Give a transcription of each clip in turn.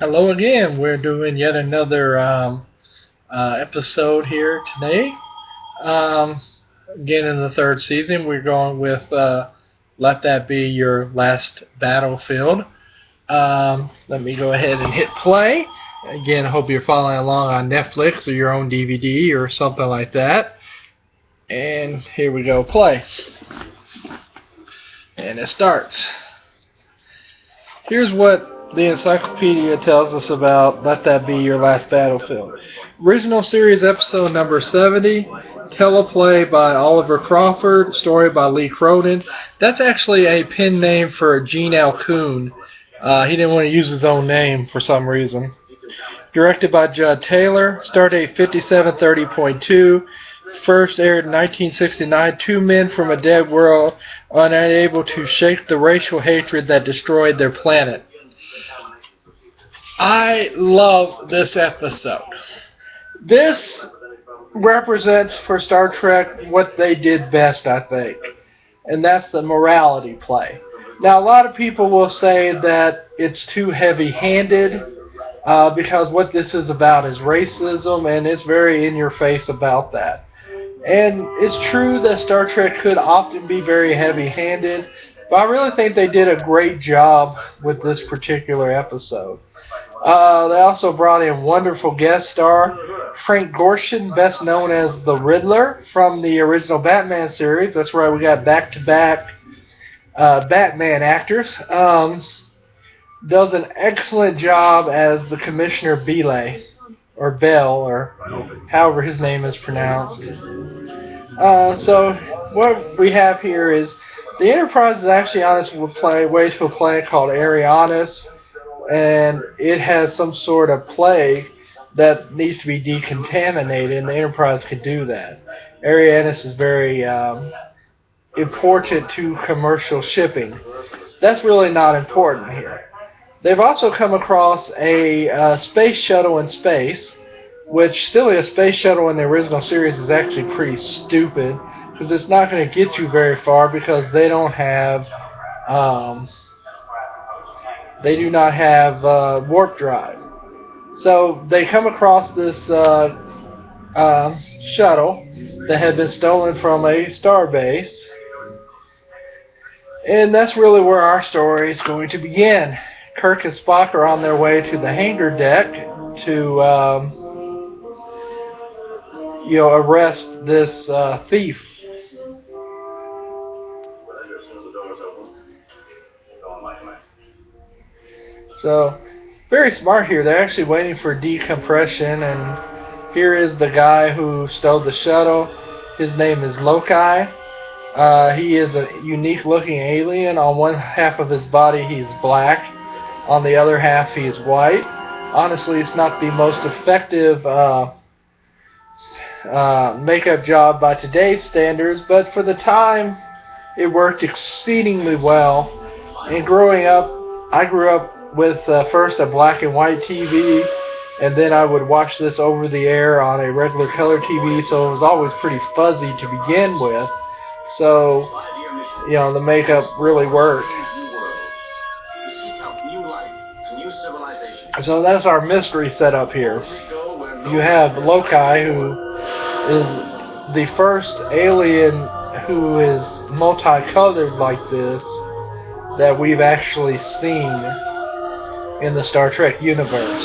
Hello again. We're doing yet another episode here today. Um, Again, in the third season, we're going with Let That Be Your Last Battlefield. Let me go ahead and hit play. Again, I hope you're following along on Netflix or your own DVD or something like that. And here we go, play. And it starts. Here's what the encyclopedia tells us about Let That Be Your Last Battlefield. Original series episode number 70, teleplay by Oliver Crawford, story by Lee Cronin. That's actually a pen name for Gene Alcoon. He didn't want to use his own name for some reason. Directed by Judd Taylor, stardate 5730.2. First aired in 1969, two men from a dead world unable to shake the racial hatred that destroyed their planet. I love this episode. This represents for Star Trek what they did best, I think, and that's the morality play. Now, a lot of people will say that it's too heavy-handed because what this is about is racism, and it's very in-your-face about that. And it's true that Star Trek could often be very heavy-handed, but I really think they did a great job with this particular episode. They also brought in wonderful guest star Frank Gorshin, best known as the Riddler from the original Batman series. That's right, we got back-to-back Batman actors. Does an excellent job as the Commissioner Bele, or Bell, or however his name is pronounced. So what we have here is the Enterprise is actually on its way to a planet called Arianis, and it has some sort of plague that needs to be decontaminated, and the Enterprise could do that. Arianis is very important to commercial shipping. That's really not important here. They've also come across a space shuttle in space, which still a space shuttle in the original series is actually pretty stupid, because it's not going to get you very far because they don't have do not have warp drive. So they come across this shuttle that had been stolen from a star base, and that's really where our story is going to begin. Kirk and Spock are on their way to the hangar deck to arrest this thief. So, very smart here. They're actually waiting for decompression, and here is the guy who stole the shuttle. His name is Lokai. He is a unique-looking alien. On one half of his body, he's black. On the other half, he's white. Honestly, it's not the most effective makeup job by today's standards, but for the time, it worked exceedingly well. And growing up, I grew up with first a black and white TV, and then I would watch this over the air on a regular color TV, so it was always pretty fuzzy to begin with. So, the makeup really worked. So that's our mystery setup here. You have Lokai, who is the first alien who is multicolored like this that we've actually seen in the Star Trek universe.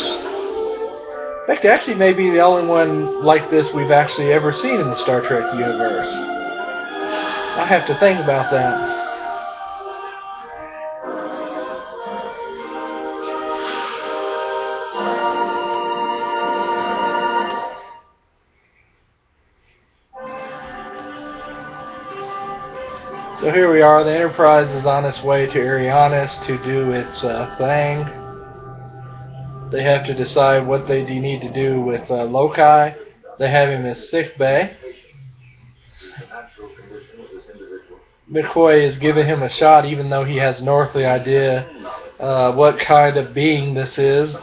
In fact, actually may be the only one like this we've actually ever seen in the Star Trek universe. I have to think about that. So here we are, the Enterprise is on its way to Arianis to do its thing. They have to decide what they need to do with Lokai. They have him in sick bay. McCoy is giving him a shot even though he has no earthly idea what kind of being this is.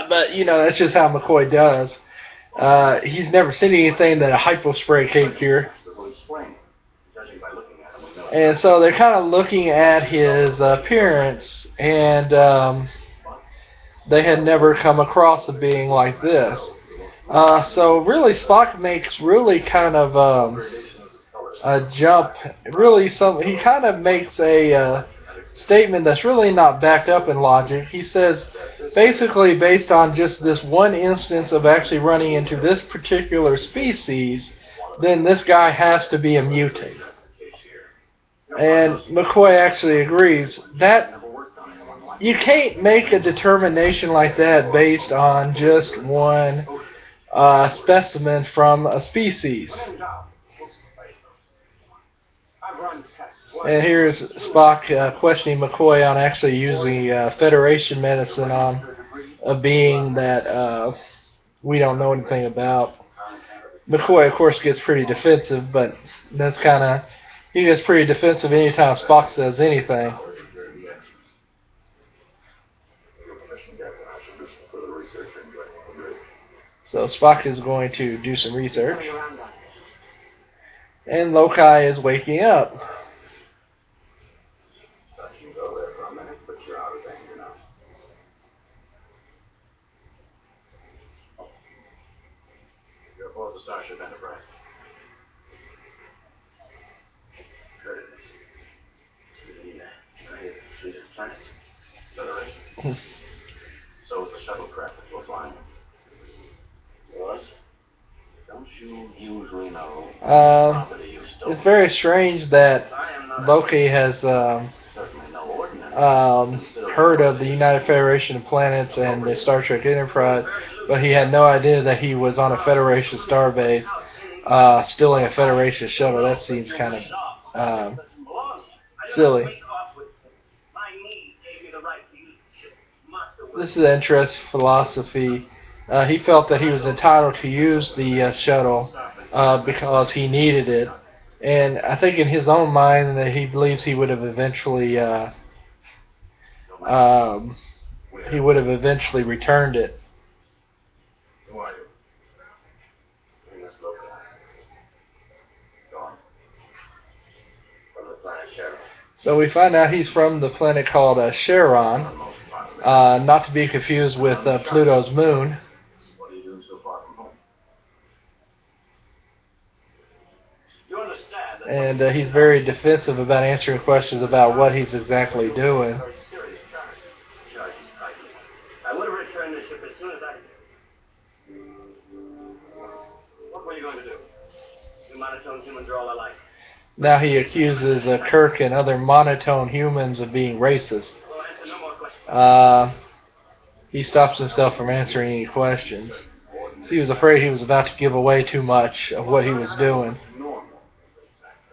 But, that's just how McCoy does. He's never seen anything that a hypospray can't cure. And so they're kind of looking at his appearance, and they had never come across a being like this. So really, Spock makes really kind of a jump. Really, he kind of makes a statement that's really not backed up in logic. He says, basically, based on just this one instance of actually running into this particular species, then this guy has to be a mutant. And McCoy actually agrees that you can't make a determination like that based on just one specimen from a species. And here's Spock questioning McCoy on actually using Federation medicine on a being that we don't know anything about. McCoy, of course, gets pretty defensive, but that's kind of... He gets pretty defensive anytime Spock says anything. So Spock is going to do some research. And Lokai is waking up. You're aboard the Starship Enterprise. Heard it. Fleet of planets. Federation. So is the shuttlecraft that you're flying. Yours? Don't you usually know property you stole? It's very strange that Loki has heard of the United Federation of Planets and the Star Trek Enterprise, but he had no idea that he was on a Federation starbase, stealing a Federation shuttle. That seems kind of silly. This is an interesting philosophy. He felt that he was entitled to use the shuttle because he needed it, and I think in his own mind that he believes he would have eventually returned it. Who are you? Venus Lokai. Gone. From the planet Charon. So we find out he's from the planet called Charon, not to be confused with Pluto's moon. What are you doing so far from home? You understand that... And he's very defensive about answering questions about what he's exactly doing. Serious charges. I would have returned the ship as soon as I... What were you going to do? You monotone humans are all alike. Now he accuses Kirk and other monotone humans of being racist. Well, answer no more questions. He stops himself from answering any questions. So he was afraid he was about to give away too much of what he was doing. Normal.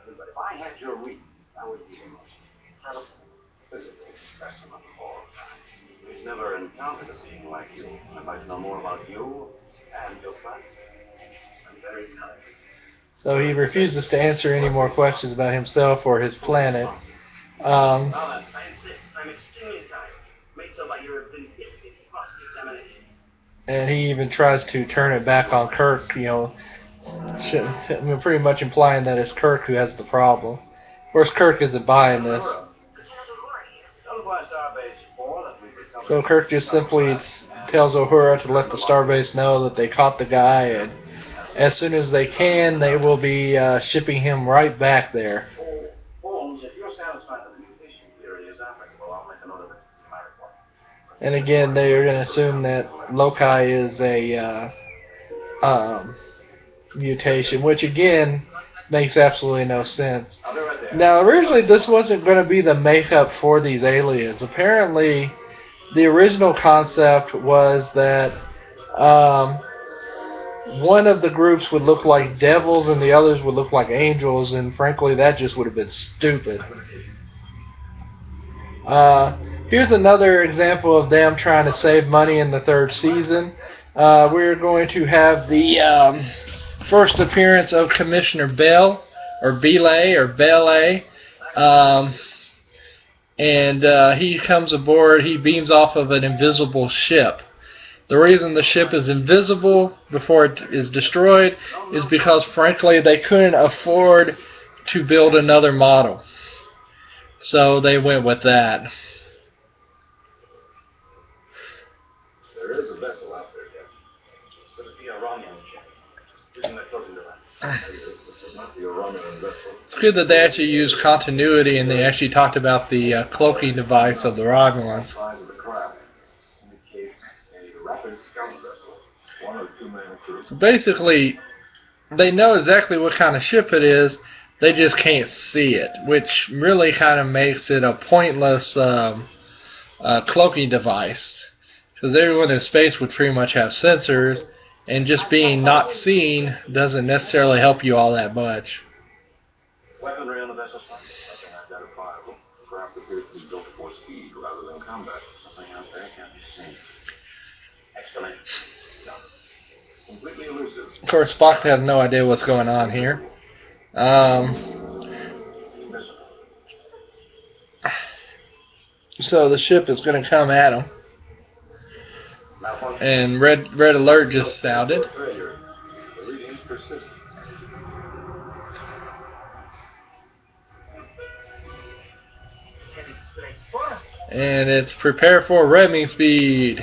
But if I had your reading, I would be the most incredible physical specimen of all time. We've never encountered a being like you. I'd like to know more about you and your planet. I'm very tired. So he refuses to answer any more questions about himself or his planet. I insist. I'm extremely tired. Made so by your vindictive cross-examination. And he even tries to turn it back on Kirk, you know, pretty much implying that it's Kirk who has the problem. Of course, Kirk isn't buying this. So Kirk just simply tells Uhura to let the starbase know that they caught the guy, and as soon as they can, they will be shipping him right back there. Holmes, if you're satisfied that the mutation theory is applicable, I'll make a note of it in my report. And again, they are going to assume that Lokai is a mutation, which again makes absolutely no sense. I'll be right there. Now, originally this wasn't going to be the makeup for these aliens. Apparently, the original concept was that one of the groups would look like devils and the others would look like angels, and frankly, that just would have been stupid. Here's another example of them trying to save money in the third season. We're going to have the first appearance of Commissioner Bell, or Belay, or Belay. And he comes aboard, he beams off of an invisible ship. The reason the ship is invisible before it is destroyed is because, frankly, they couldn't afford to build another model. So they went with that. vessel out there yet. Could it be a Romulan ship? Using that closing device. This would not be a Romulan vessel. It's good that they actually used continuity and they actually talked about the cloaking device of the Romulans. The size of the craft indicates a rapid scout vessel. 1 or 2 man crew. So basically, they know exactly what kind of ship it is, they just can't see it, which really kind of makes it a pointless cloaking device. Because everyone in space would pretty much have sensors, and just being not seen doesn't necessarily help you all that much. Weaponry on the vessel side? Nothing identifiable. The craft appears to be built for speed rather than combat. Something out there can't be seen. Exclamation. No. Completely elusive. Of course, Spock has no idea what's going on here. So the ship is going to come at him. And red alert just sounded. The readings persist. And it's prepare for ramming speed.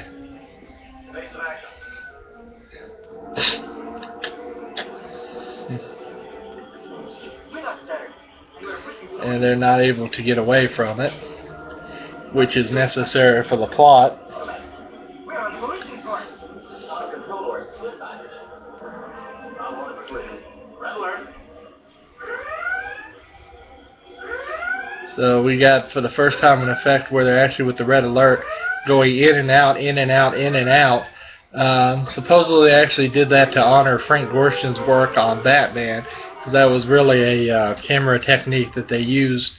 And they're not able to get away from it, which is necessary for the plot. We're on collision course. Control course. Red alert. So we got, for the first time, an effect where they're actually with the red alert going in and out, in and out, in and out. Supposedly they actually did that to honor Frank Gorshin's work on Batman, because that was really a camera technique that they used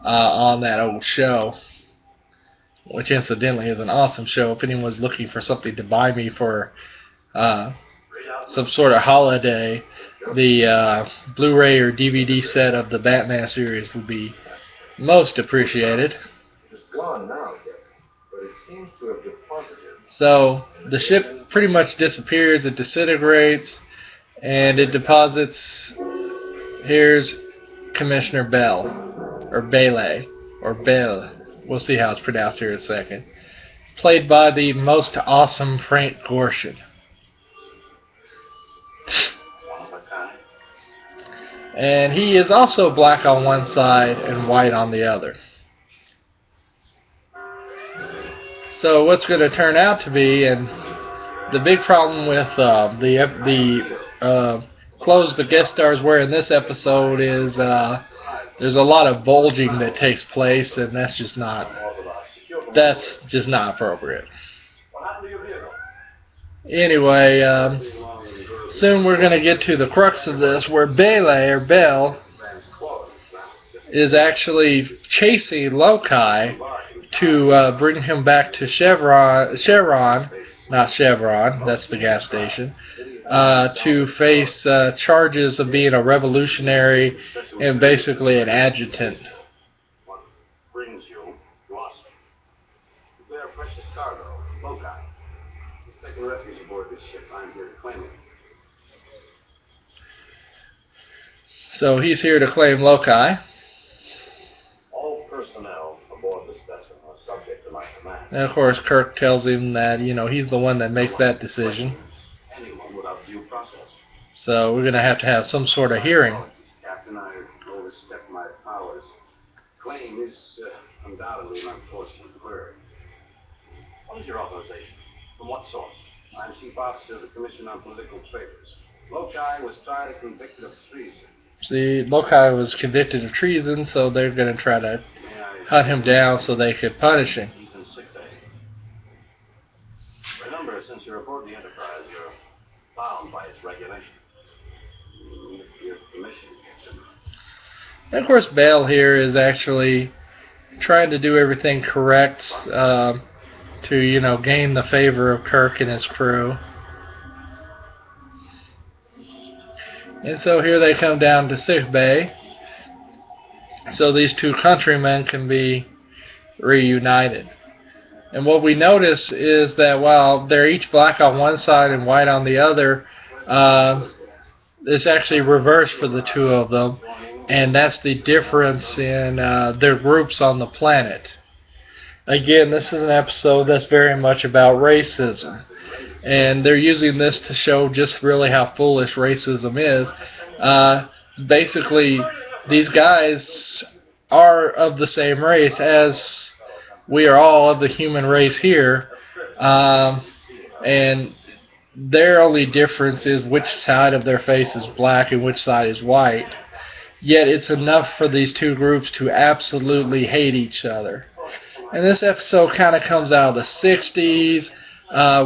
on that old show, which incidentally is an awesome show. If anyone's looking for something to buy me for some sort of holiday, the Blu-ray or DVD set of the Batman series would be most appreciated. It's gone now, Dick, but it seems to have deposited. So the ship pretty much disappears, it disintegrates, and it deposits. Here's Commissioner Bell, or Bailey, or Bell. We'll see how it's pronounced here in a second. Played by the most awesome Frank Gorshin. And he is also black on one side and white on the other. So what's going to turn out to be, and the big problem with the clothes the guest stars wear in this episode is there's a lot of bulging that takes place, and that's just not appropriate. Anyway, soon we're going to get to the crux of this, where Bailey, or Bell, is actually chasing Lokai to bring him back to Chevron, not Chevron, that's the gas station, to face charges of being a revolutionary and basically an adjutant. What brings you to us? You bear precious cargo, Lokai. He's taken refuge aboard this ship. I'm here to claim it. So he's here to claim Lokai. All personnel aboard this vessel are subject to my command. And of course Kirk tells him that, you know, he's the one that makes that decision. Anyone without due process. So we're going to have some sort of hearing. Captain, I overstepped my powers. Claim is undoubtedly an unfortunate word. What is your authorization? From what source? I'm Chief Officer of the Commission on Political Traitors. Lokai was tried and convicted of treason. See, Lokai was convicted of treason, so they're going to try to hunt him down so they could punish him. He's in sick bay. Remember, since you're aboard the Enterprise, you're bound by its regulations. Your permission, Captain. And of course, Bale here is actually trying to do everything correct to, you know, gain the favor of Kirk and his crew. And so here they come down to sick bay, so these two countrymen can be reunited. And what we notice is that while they're each black on one side and white on the other, it's actually reversed for the two of them, and that's the difference in their groups on the planet. again, this is an episode that's very much about racism. And they're using this to show just really how foolish racism is. Basically, these guys are of the same race as we are all of the human race here. And their only difference is which side of their face is black and which side is white. Yet it's enough for these two groups to absolutely hate each other. And this episode kind of comes out of the 60s,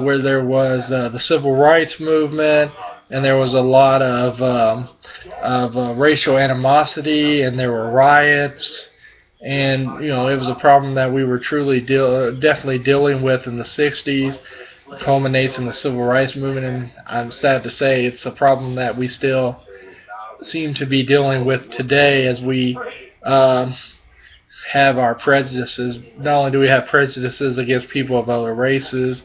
where there was the civil rights movement, and there was a lot of racial animosity, and there were riots, and it was a problem that we were truly definitely dealing with in the 60s. It culminates in the civil rights movement, and I'm sad to say it's a problem that we still seem to be dealing with today, as we have our prejudices. Not only do we have prejudices against people of other races,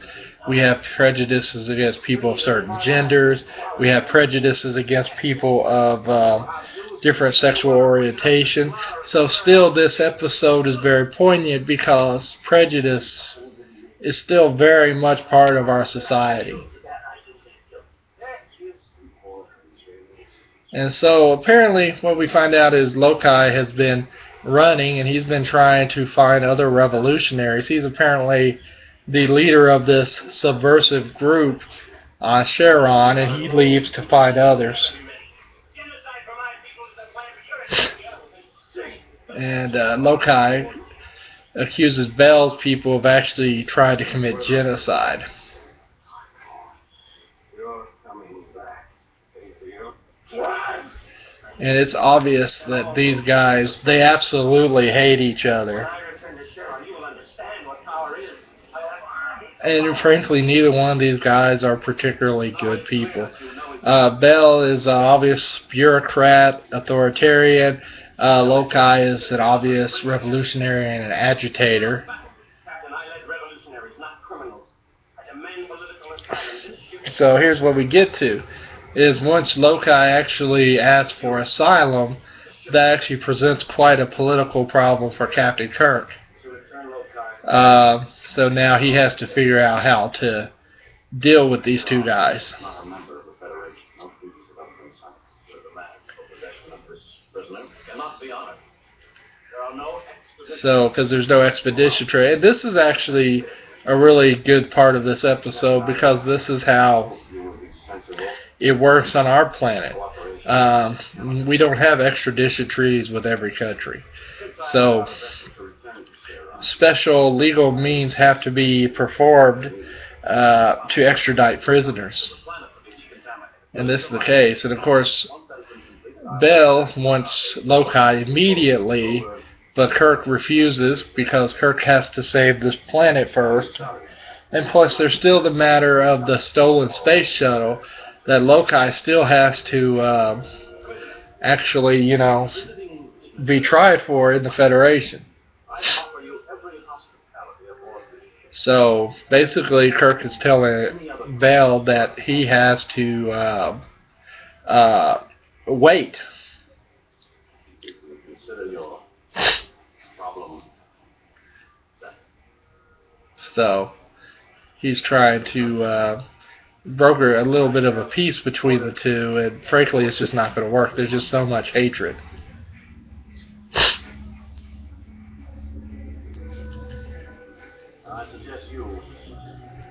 we have prejudices against people of certain genders, we have prejudices against people of different sexual orientation. So still, this episode is very poignant because prejudice is still very much part of our society. And so apparently what we find out is Lokai has been running, and he's been trying to find other revolutionaries. He's apparently the leader of this subversive group, Sharon, and he leaves to find others. And Lokai accuses Bell's people of actually trying to commit genocide. And it's obvious that these guys, they absolutely hate each other. And frankly, neither one of these guys are particularly good people. Bell is an obvious bureaucrat, authoritarian. Lokai is an obvious revolutionary and an agitator. So here's what we get to. Is once Lokai actually asks for asylum, that actually presents quite a political problem for Captain Kirk. So now he has to figure out how to deal with these two guys. So, because there's no expedition trade. This is actually a really good part of this episode, because this is how it works on our planet. We don't have extradition treaties with every country. So special legal means have to be performed to extradite prisoners. And this is the case. And of course, Bell wants Lokai immediately, but Kirk refuses because Kirk has to save this planet first. And plus there's still the matter of the stolen space shuttle that Lokai still has to actually, be tried for in the Federation. So basically, Kirk is telling Bell that he has to wait. So he's trying to broker a little bit of a peace between the two, and frankly it's just not going to work. There's just so much hatred. I suggest you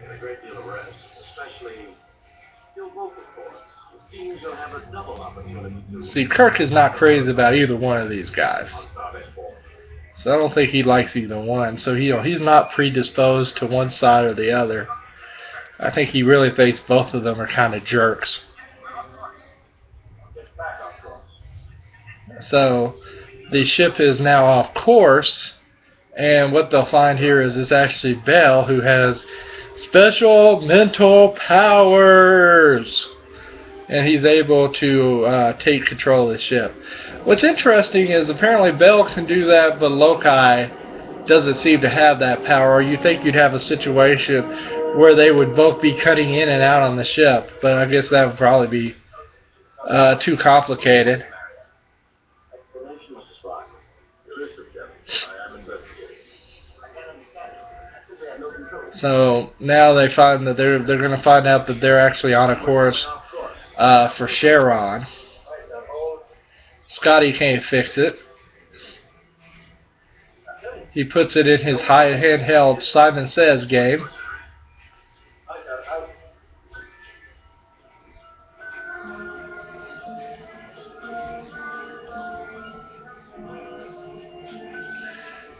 get a great deal of rest, especially you'll both, of course. It seems you'll have a double opportunity to... See, Kirk is not crazy about either one of these guys. So I don't think he likes either one. So he's not predisposed to one side or the other. I think he really thinks both of them are kind of jerks. So the ship is now off course, and what they'll find here is it's actually Bell who has special mental powers, and he's able to take control of the ship. What's interesting is apparently Bell can do that, but Lokai doesn't seem to have that power. You think you'd have a situation where they would both be cutting in and out on the ship, but I guess that would probably be too complicated. So now they find that they're going to find out that they're actually on a course for Charon. Scotty can't fix it. He puts it in his high handheld Simon Says game.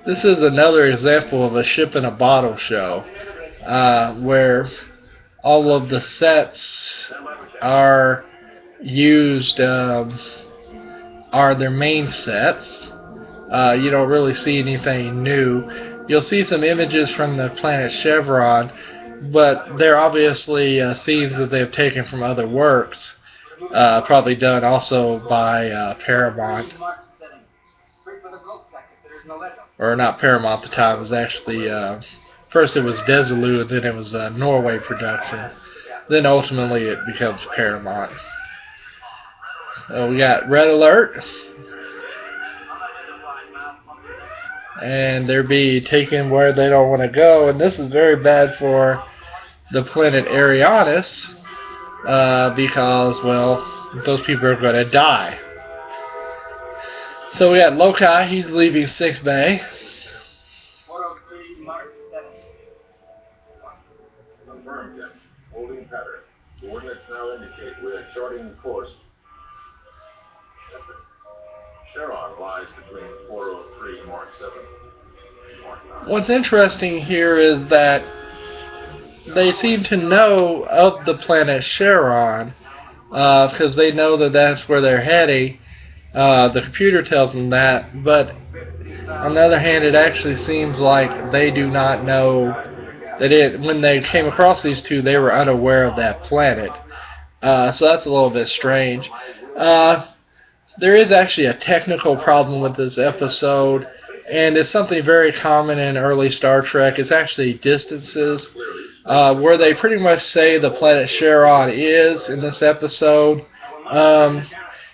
This is another example of a ship in a bottle show, where all of the sets are used, are their main sets. You don't really see anything new. You'll see some images from the planet Chevron, but they're obviously scenes that they've taken from other works, probably done also by Paramount. Or not Paramount at the time. It was actually, first it was Desilu, and then it was a Norway production. Then ultimately it becomes Paramount. So we got Red Alert. And they're being taken where they don't want to go. And this is very bad for the planet Arianis, because, well, those people are going to die. So we got Lokai, he's leaving Sick Bay. 403 Mark 7. Confirmed, Captain. Holding pattern. Coordinates now indicate we're charting course. Charon lies between 403 Mark 7 and Mark 9. What's interesting here is that they seem to know of the planet Charon, because they know that that's where they're heading. The computer tells them that, but on the other hand, it actually seems like they do not know that when they came across these two, they were unaware of that planet. So that's a little bit strange. There is actually a technical problem with this episode, and it's something very common in early Star Trek. It's actually distances, where they pretty much say the planet Charon is in this episode.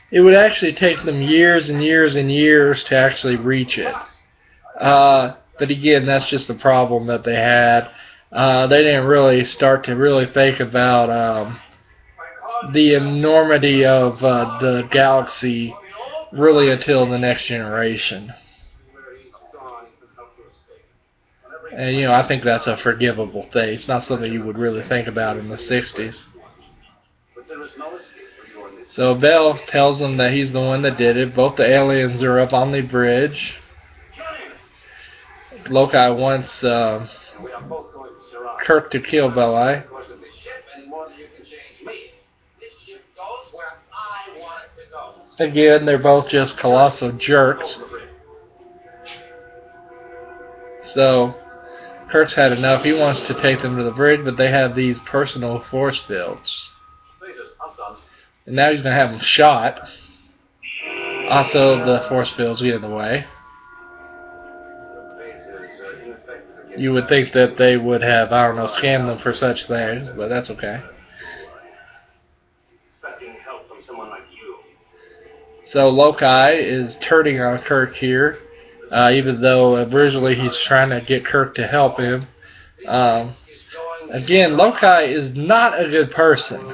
It would actually take them years and years and years to actually reach it. But again, that's just the problem that they had. They didn't really start to really think about the enormity of the galaxy really until the Next Generation. And, I think that's a forgivable thing. It's not something you would really think about in the 60s. So Bell tells them that he's the one that did it. Both the aliens are up on the bridge. Lokai wants Kirk to kill Belli. Again, they're both just colossal jerks. So Kirk's had enough. He wants to take them to the bridge, but they have these personal force fields. And now he's going to have them shot. Also, the force fields get in the way. You would think that they would have, I don't know, scanned them for such things, but that's okay. Expecting help from someone like you. So Lokai is turning on Kirk here, even though originally he's trying to get Kirk to help him. Again, Lokai is not a good person.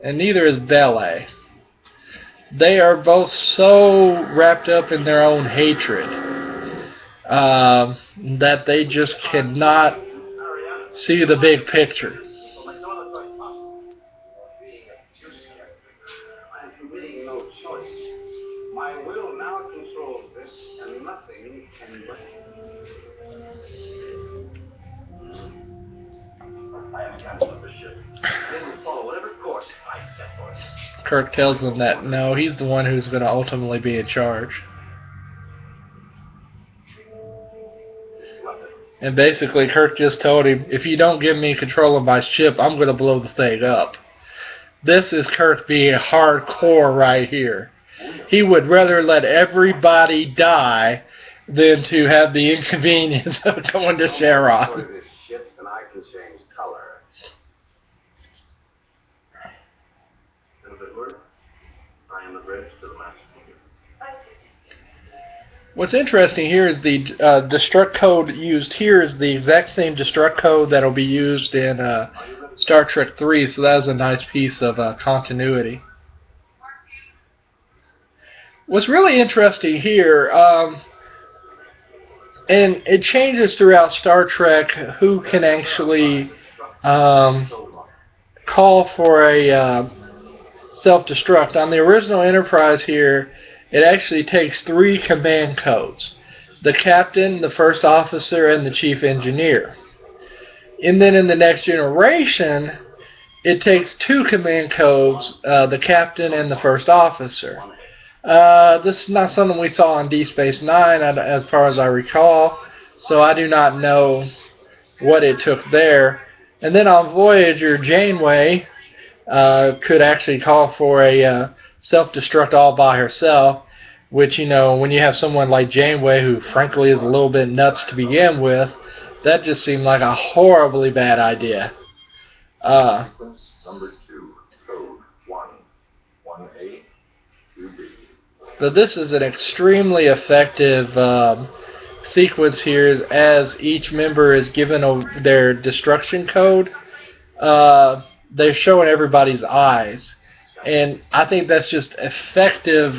And neither is Belli. They are both so wrapped up in their own hatred that they just cannot see the big picture. I'm really no choice. My will now controls this, and nothing can break it. I am captain of the ship. They will follow whatever course I set for it. Kirk tells them that no, he's the one who's going to ultimately be in charge. And basically, Kirk just told him, if you don't give me control of my ship, I'm going to blow the thing up. This is Kirk being hardcore right here. He would rather let everybody die than to have the inconvenience of going to Charon. This ship, and I can change color. And if it were, I am the bridge to the master. What's interesting here is the destruct code used here is the exact same destruct code that will be used in Star Trek 3, so that was a nice piece of continuity. What's really interesting here, and it changes throughout Star Trek who can actually call for a self-destruct. On the original Enterprise here, it actually takes 3 command codes: the captain, the first officer, and the chief engineer. And then in the Next Generation, it takes 2 command codes, the captain and the first officer. This is not something we saw on Deep Space Nine, as far as I recall, so I do not know what it took there. And then on Voyager, Janeway could actually call for a self-destruct all by herself, which, you know, when you have someone like Janeway, who frankly is a little bit nuts to begin with, that just seemed like a horribly bad idea. Sequence number 2, code 1A, 2B. So this is an extremely effective sequence here, as each member is given their destruction code. They're showing everybody's eyes, and I think that's just effective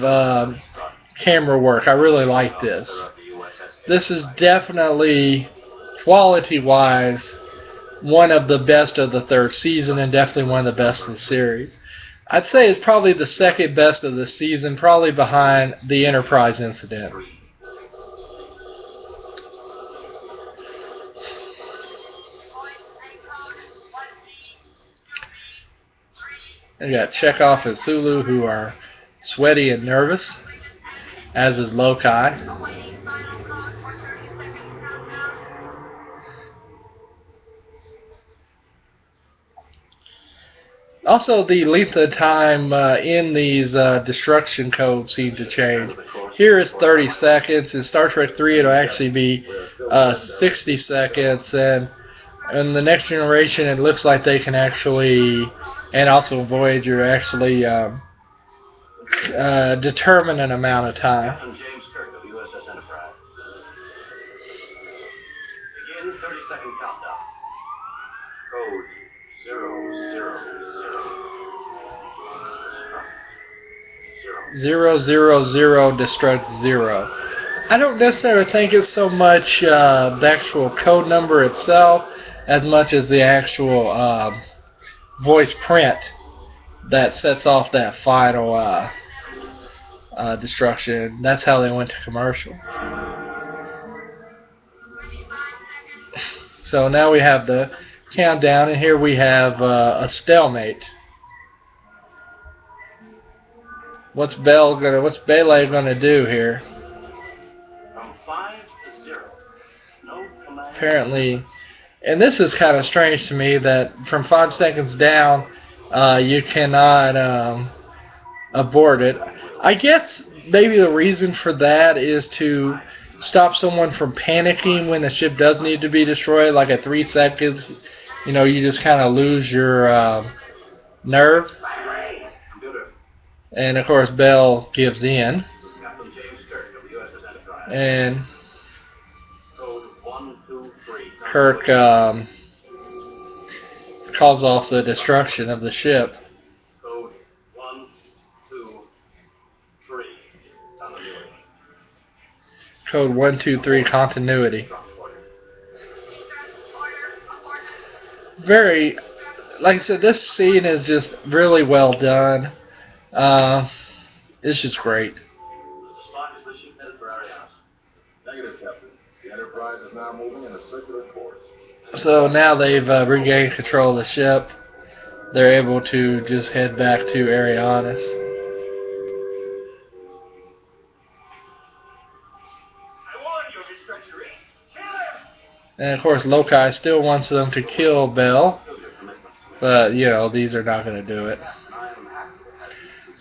camera work. I really like this. This is definitely, quality-wise, one of the best of the 3rd season, and definitely one of the best of the series. I'd say it's probably the 2nd best of the season, probably behind the Enterprise incident. You got Chekhov and Sulu, who are sweaty and nervous, as is Lokai. Also, the length of time in these destruction codes seem to change. Here is 30 seconds. In Star Trek 3, it'll actually be 60 seconds. And in the Next Generation, it looks like they can actually, and also Voyager, actually determine an amount of time. Captain James Kirk of USS Enterprise. Begin 30-second countdown. Code 000. 000 destruct 0. I don't necessarily think it's so much the actual code number itself as much as the actual voice print that sets off that final destruction. That's how they went to commercial. So now we have the countdown, and here we have a stalemate. What's Bele gonna do here? From 5 to 0. No command. Apparently, and this is kind of strange to me, that from 5 seconds down, you cannot abort it. I guess maybe the reason for that is to stop someone from panicking when the ship does need to be destroyed. Like at 3 seconds, you know, you just kind of lose your nerve. And of course, Bell gives in. Captain James Kirk of USS Enterprise. And Code 123. Kirk calls off the destruction of the ship. Code 123. Continuity. Code 123 continuity. Very, like I said, this scene is just really well done. It's just great. Mr. Spock, is the ship headed for Arianas? Negative, Captain. The Enterprise is now moving in a circular course. So now they've regained control of the ship. They're able to just head back to Arianas. I warned you of his treachery. Kill him! And of course, Lokai still wants them to kill Bell, but you know, these are not going to do it.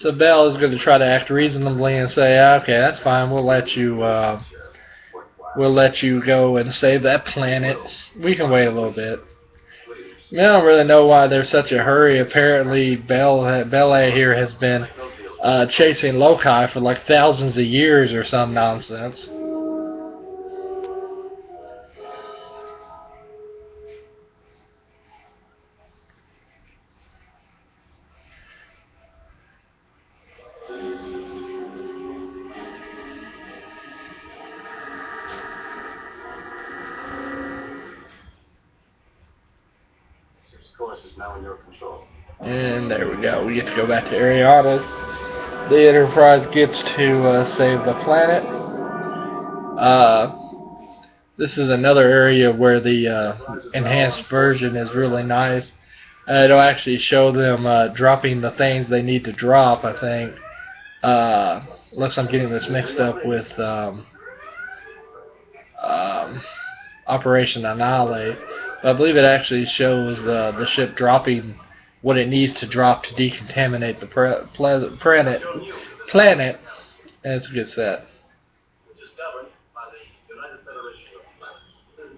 So Bell is going to try to act reasonably and say, "Okay, that's fine. We'll let you go and save that planet. We can wait a little bit." I mean, I don't really know why there's such a hurry. Apparently, Bele here has been chasing Lokai for like thousands of years or some nonsense. course is now in your control. And there we go. We get to go back to Ariana's. The Enterprise gets to save the planet. This is another area where the enhanced version is really nice. It'll actually show them dropping the things they need to drop, I think. Unless I'm getting this mixed up with Operation Annihilate. But I believe it actually shows the ship dropping what it needs to drop to decontaminate the planet. And it's a good set. Which is governed by the United Federation of Planets.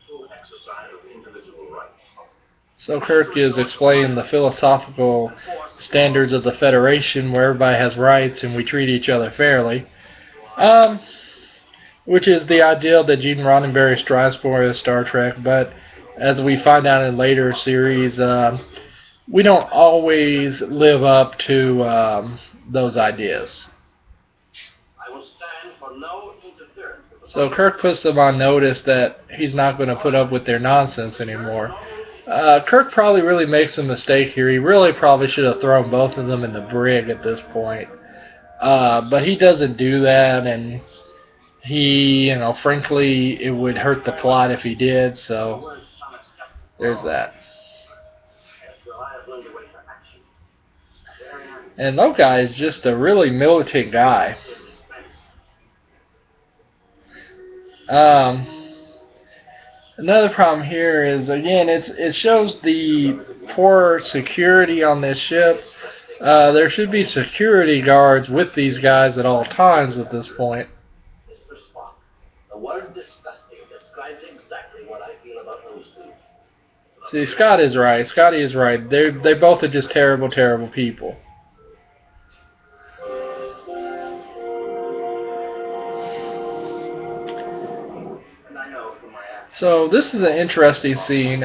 Full exercise of individual rights. So Kirk is explaining the philosophical standards of the Federation, where everybody has rights and we treat each other fairly. Which is the ideal that Gene Roddenberry strives for in Star Trek, but as we find out in later series, we don't always live up to those ideas. I will stand for no interference. So Kirk puts them on notice that he's not going to put up with their nonsense anymore. Kirk probably really makes a mistake here. He really probably should have thrown both of them in the brig at this point. But he doesn't do that, and he, frankly, it would hurt the plot if he did, so there's that. And Lokai is just a really militant guy. Another problem here is, again, it shows the poor security on this ship. There should be security guards with these guys at all times at this point. Mr. Spock, the word disgusting describes exactly what I feel about those two. See, Scott is right. Scotty is right. They both are just terrible, terrible people. So this is an interesting scene.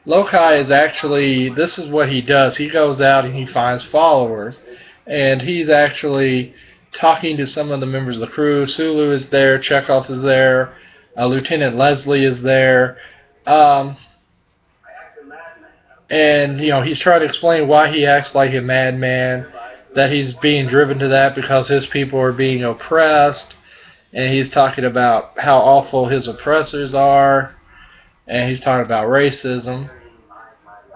Lokai is actually, this is what he does. He goes out and he finds followers. And he's actually talking to some of the members of the crew. Sulu is there. Chekhov is there. Lieutenant Leslie is there. And, he's trying to explain why he acts like a madman. That he's being driven to that because his people are being oppressed. And he's talking about how awful his oppressors are. And he's talking about racism.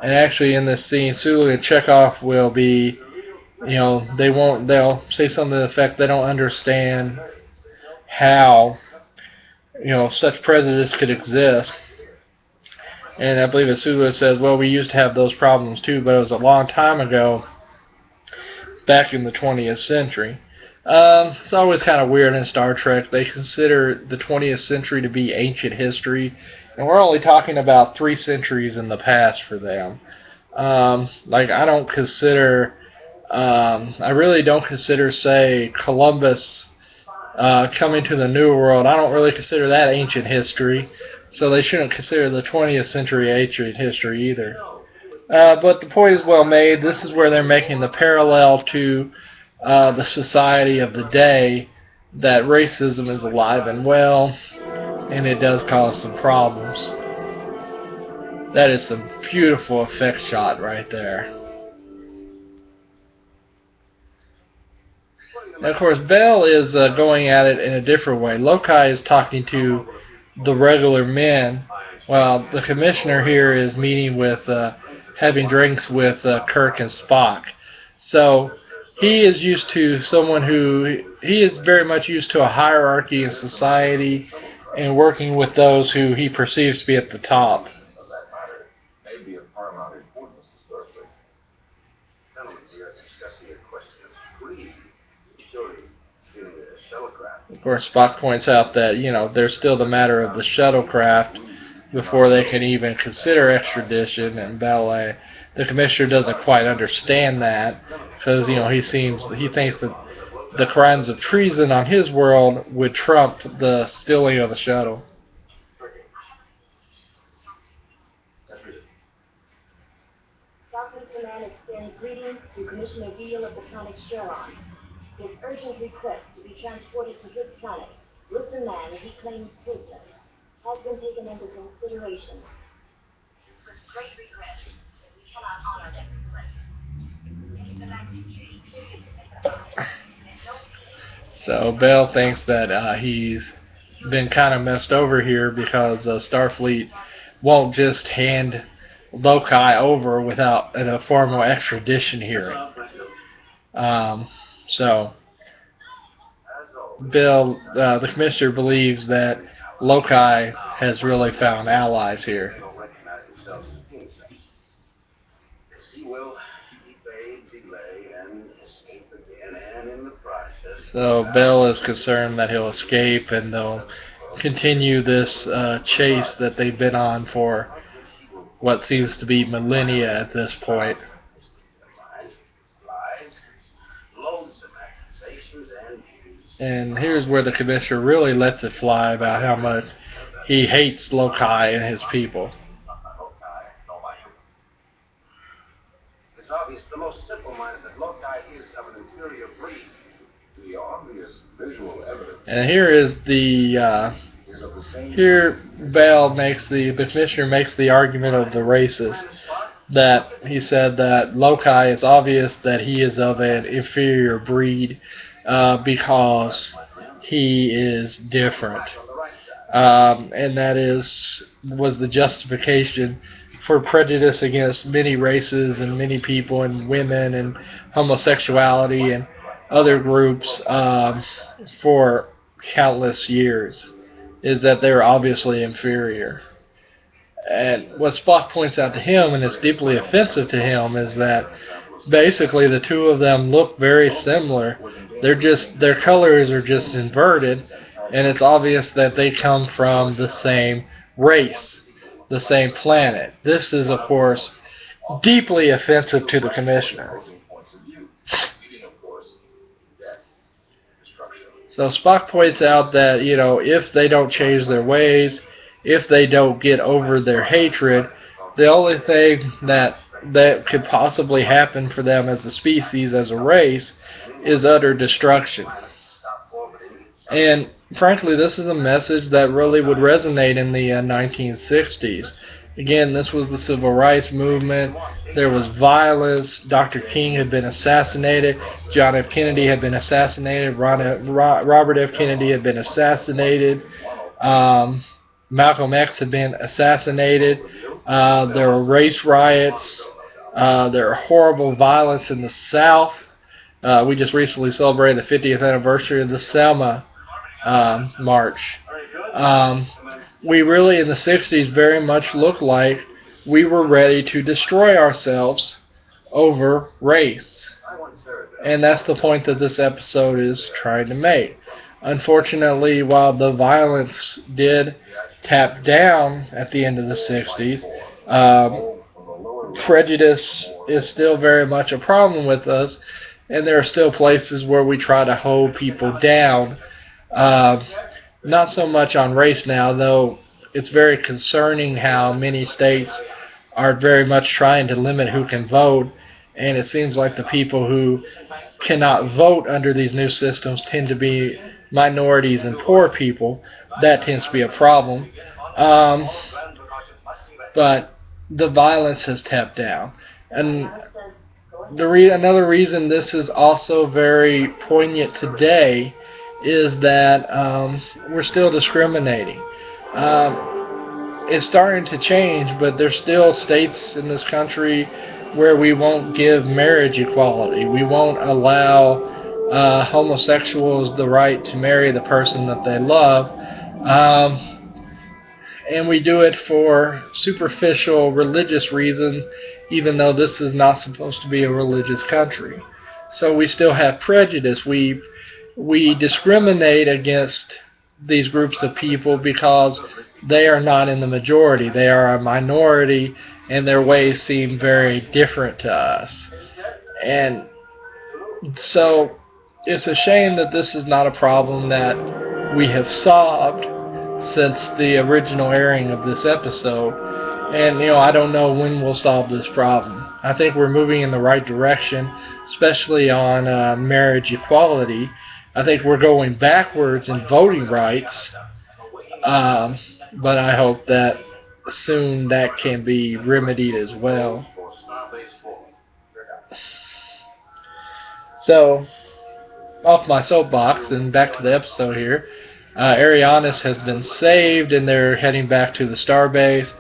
And actually in this scene, Sulu and Chekhov will be, they'll say something to the effect they don't understand how, such prejudice could exist. And I believe Sulu says, well, we used to have those problems too, but it was a long time ago, back in the 20th century. It's always kind of weird in Star Trek. They consider the 20th century to be ancient history, and we're only talking about 3 centuries in the past for them. I really don't consider, say, Columbus coming to the New World. I don't really consider that ancient history, so they shouldn't consider the 20th century ancient history either. But the point is well made. This is where they're making the parallel to the society of the day, that racism is alive and well, and it does cause some problems. That is some beautiful effect shot right there. And of course, Bell is going at it in a different way. Lokai is talking to the regular men, while the commissioner here is meeting with, having drinks with Kirk and Spock. So he is used to he is very much used to a hierarchy in society and working with those who he perceives to be at the top. May be of paramount importance to Star Trek. Gentlemen, we are discussing a question of greed. Surely, stealing a shuttlecraft. Of course, Spock points out that, there's still the matter of the shuttlecraft before they can even consider extradition and ballet. The commissioner doesn't quite understand that because, he thinks that the crimes of treason on his world would trump the stealing of a shuttle. Starfleet Command extends greetings to Commissioner Beale of the planet Charon. His urgent request to be transported to his planet with the man he claims prisoner has been taken into consideration. great regret that we cannot honor that request. Into the 1960s, So Bell thinks that he's been kind of messed over here because Starfleet won't just hand Lokai over without a formal extradition hearing. So Bill, the commissioner, believes that Lokai has really found allies here. Don't recognize themselves as insects. He will evade, delay, and escape again, and in the process. So Bell is concerned that he'll escape and they'll continue this chase that they've been on for what seems to be millennia at this point. Lies, loathsome accusations, and views. And here's where the commissioner really lets it fly about how much he hates Lokai and his people. It's obvious to the most simple-minded that Lokai is of an inferior breed. The obvious visual evidence And here is the is of the same. here Bell makes the commissioner makes the argument of the races, that he said that Lokai, it's obvious that he is of an inferior breed because he is different, and that was the justification for prejudice against many races and many people and women and homosexuality and other groups for countless years, is that they're obviously inferior. And what Spock points out to him, and it's deeply offensive to him, is that basically the two of them look very similar. Their colors are just inverted, and it's obvious that they come from the same race, the same planet. This is, of course, deeply offensive to the commissioner. So Spock points out that, if they don't change their ways, if they don't get over their hatred, the only thing that could possibly happen for them as a species, as a race, is utter destruction. And frankly, this is a message that really would resonate in the 1960s. Again, this was the Civil Rights Movement. There was violence. Dr. King had been assassinated. John F. Kennedy had been assassinated. Robert F. Kennedy had been assassinated. Malcolm X had been assassinated. There were race riots. There were horrible violence in the South. We just recently celebrated the 50th anniversary of the Selma March. We really, in the 60s, very much looked like we were ready to destroy ourselves over race. And that's the point that this episode is trying to make. Unfortunately, while the violence did tap down at the end of the 60s, prejudice is still very much a problem with us, and there are still places where we try to hold people down. Not so much on race now, though it's very concerning how many states are very much trying to limit who can vote, and it seems like the people who cannot vote under these new systems tend to be minorities and poor people. That tends to be a problem. But the violence has tapped down. And another reason this is also very poignant today is that we're still discriminating. It's starting to change, but there's still states in this country where we won't give marriage equality. We won't allow homosexuals the right to marry the person that they love. And we do it for superficial religious reasons, even though this is not supposed to be a religious country. So we still have prejudice. We discriminate against these groups of people because they are not in the majority. They are a minority, and their ways seem very different to us. And so it's a shame that this is not a problem that we have solved since the original airing of this episode. And, I don't know when we'll solve this problem. I think we're moving in the right direction, especially on marriage equality. I think we're going backwards in voting rights, but I hope that soon that can be remedied as well. For Starbase 4. So, off my soapbox and back to the episode here. Arianis has been saved, and they're heading back to the Starbase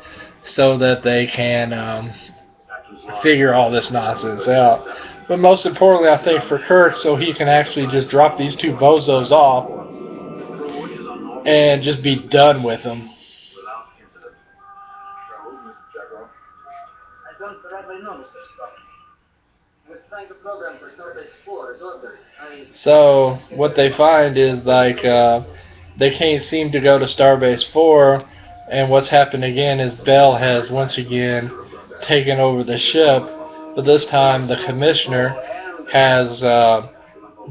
so that they can figure all this nonsense out. But most importantly, I think for Kirk, so he can actually just drop these two bozos off and just be done with them. Without incident. I don't rightly know, Mr. Spock. I was trying to program for Starbase 4 as ordered. So what they find is like they can't seem to go to Starbase 4, and what's happened again is Bell has once again taken over the ship, but this time the commissioner has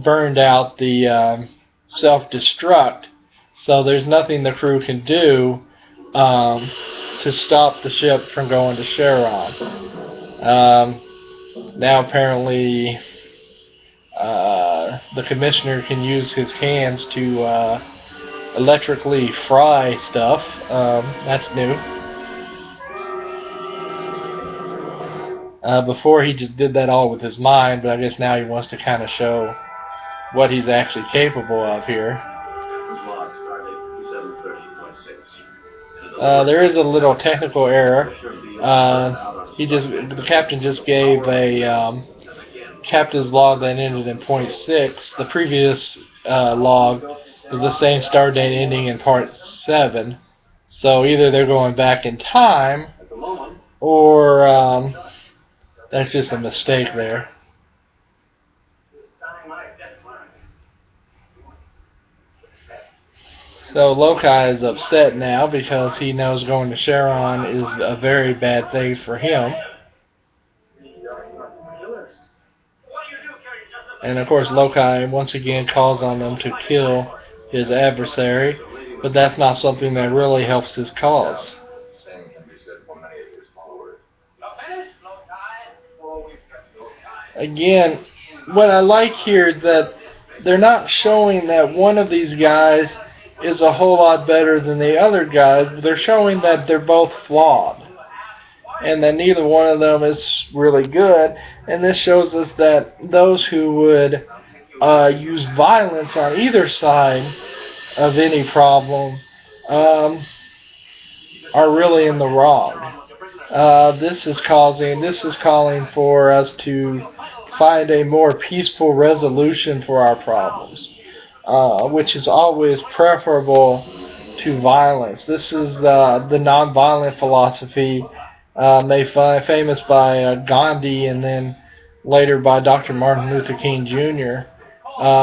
burned out the self-destruct, so there's nothing the crew can do to stop the ship from going to Charon. Now apparently the commissioner can use his hands to electrically fry stuff. That's new. Before he just did that all with his mind, but I guess now he wants to kind of show what he's actually capable of here. There is a little technical error. The captain just gave a captain's log that ended in .6. The previous log was the same start date ending in part 7. So either they're going back in time, or that's just a mistake there. So Lokai is upset now because he knows going to Charon is a very bad thing for him. And of course Lokai once again calls on them to kill his adversary, but that's not something that really helps his cause. Again, what I like here is that they're not showing that one of these guys is a whole lot better than the other guys. They're showing that they're both flawed, and that neither one of them is really good. And this shows us that those who would use violence on either side of any problem are really in the wrong. This is calling for us to find a more peaceful resolution for our problems, which is always preferable to violence. This is the nonviolent philosophy made famous by Gandhi and then later by Dr. Martin Luther King Jr.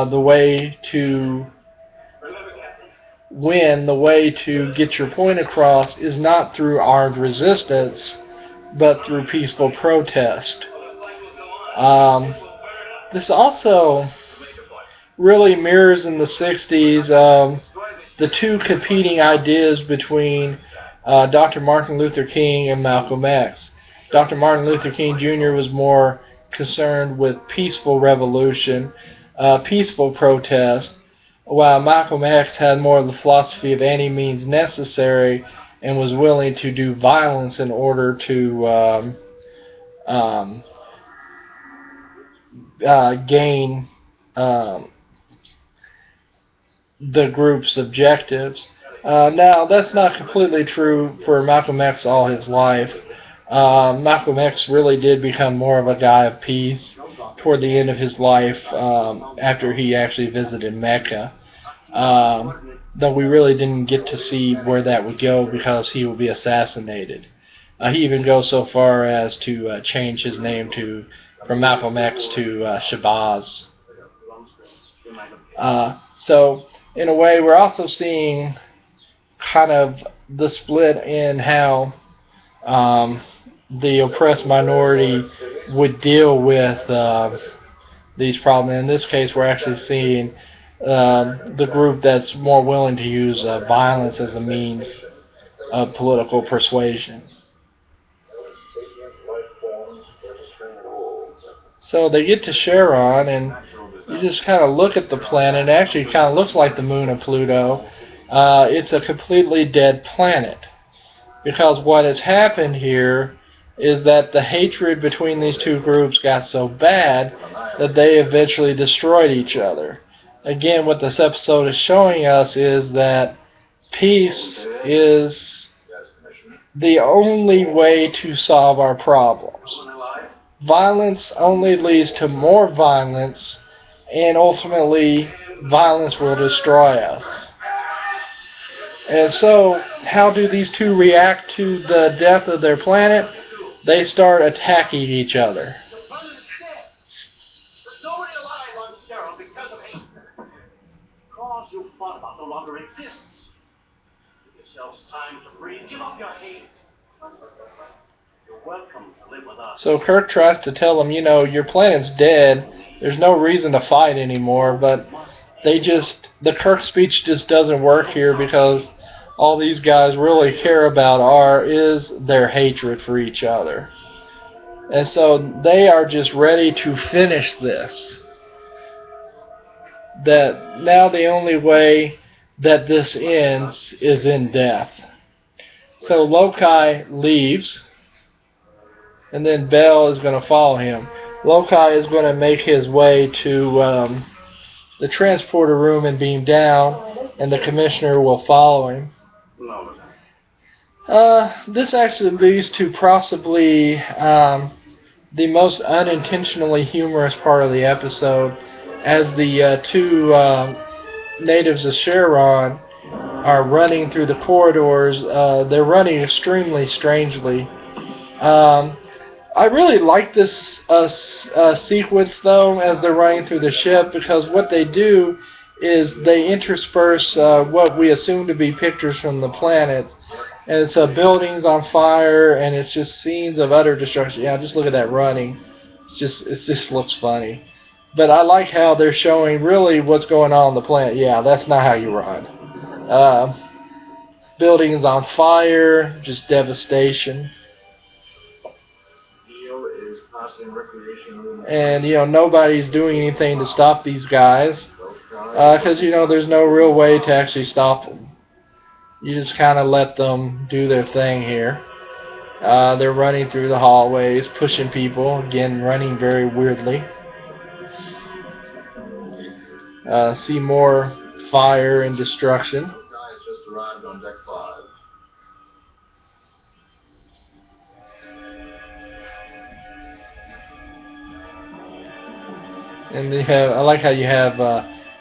The way to win, the way to get your point across is not through armed resistance, but through peaceful protest. This also really mirrors in the 60s the two competing ideas between Dr. Martin Luther King and Malcolm X. Dr. Martin Luther King Jr. was more concerned with peaceful revolution, peaceful protest, while Malcolm X had more of the philosophy of any means necessary and was willing to do violence in order to gain the group's objectives. Now, that's not completely true for Malcolm X all his life. Malcolm X really did become more of a guy of peace toward the end of his life after he actually visited Mecca. Though we really didn't get to see where that would go because he would be assassinated. He even goes so far as to change his name from Malcolm X to Shabazz. So, in a way, we're also seeing kind of the split in how the oppressed minority would deal with these problems. In this case, we're actually seeing the group that's more willing to use violence as a means of political persuasion. So they get to Charon, and you just kind of look at the planet. It actually kind of looks like the moon of Pluto. It's a completely dead planet. because what has happened here is that the hatred between these two groups got so bad that they eventually destroyed each other. Again, what this episode is showing us is that peace is the only way to solve our problems. Violence only leads to more violence, and ultimately violence will destroy us. And so, how do these two react to the death of their planet? They start attacking each other. The planet is dead. There's nobody alive on Cheron because of hate. The cause you fought about no longer exists. Give yourselves time to breathe. Give up your hate. You're welcome to live with us. So Kirk tries to tell them, you know, your planet's dead. There's no reason to fight anymore, but the Kirk speech just doesn't work here because all these guys really care about is their hatred for each other. And so they are just ready to finish this. That now the only way that this ends is in death. So Lokai leaves, and then Bell is going to follow him. Lokai is going to make his way to the transporter room and beam down, and the commissioner will follow him. This actually leads to possibly the most unintentionally humorous part of the episode, as the two natives of Cheron are running through the corridors. They're running extremely strangely. I really like this sequence, though, as they're running through the ship, because what they do is they intersperse what we assume to be pictures from the planet. And it's buildings on fire, and it's just scenes of utter destruction. Yeah, just look at that running. It just looks funny. But I like how they're showing really what's going on the planet. Yeah, that's not how you run. Buildings on fire, just devastation. And, you know, nobody's doing anything to stop these guys. Because, you know, there's no real way to actually stop them. You just kind of let them do their thing here. They're running through the hallways, pushing people. Again, running very weirdly. See more fire and destruction. Guys just arrived on deck 5. And you have, I like how you have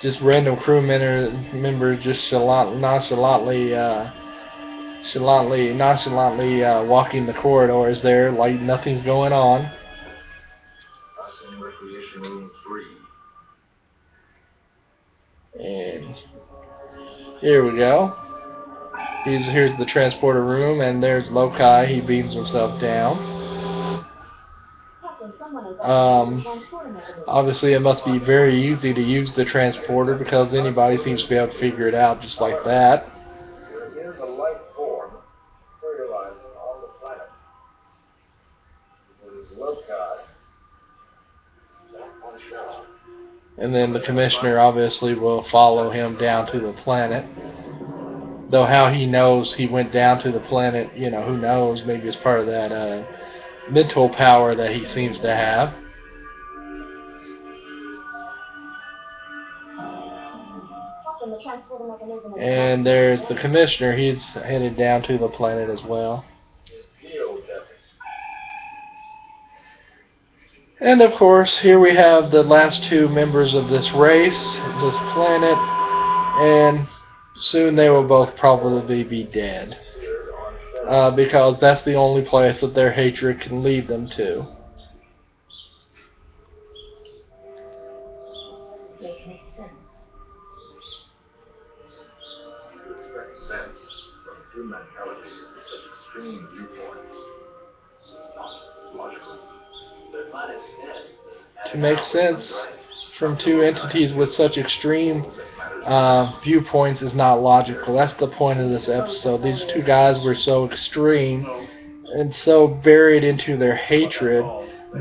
just random crew members just nonchalantly walking the corridors there like nothing's going on. Passing recreation room 3. And here we go. Here's the transporter room, and there's Lokai. He beams himself down. Obviously, it must be very easy to use the transporter because anybody seems to be able to figure it out just like that. There is a life form materializing on the planet. It is Lokai. On Cheron. And then the commissioner obviously will follow him down to the planet. Though how he knows he went down to the planet, you know, who knows? Maybe it's part of that mental power that he seems to have. And there's the commissioner. He's headed down to the planet as well. And of course, here we have the last two members of this race, this planet, and soon they will both probably be dead. Because that's the only place that their hatred can lead them to. Makes sense. You expect sense from two mentalities with such extreme viewpoints. Not logical. The planet's dead. To make sense from two entities with such extreme viewpoints is not logical. That's the point of this episode. These two guys were so extreme and so buried into their hatred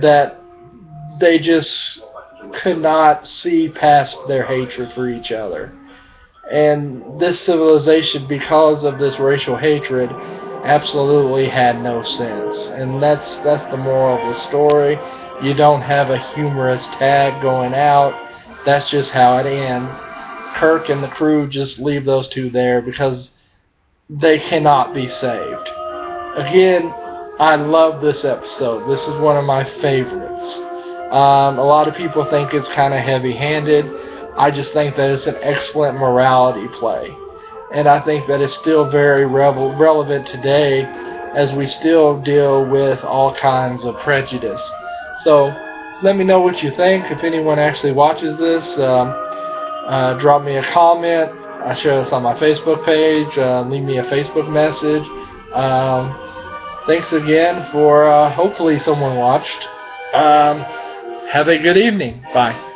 that they just could not see past their hatred for each other. And this civilization, because of this racial hatred, absolutely had no sense. And that's the moral of the story. You don't have a humorous tag going out. That's just how it ends. Kirk and the crew just leave those two there because they cannot be saved. Again, I love this episode. This is one of my favorites. A lot of people think it's kind of heavy-handed. I just think that it's an excellent morality play. And I think that it's still very relevant today as we still deal with all kinds of prejudice. So let me know what you think. If anyone actually watches this, drop me a comment. I share this on my Facebook page. Leave me a Facebook message. Thanks again for hopefully someone watched. Have a good evening. Bye.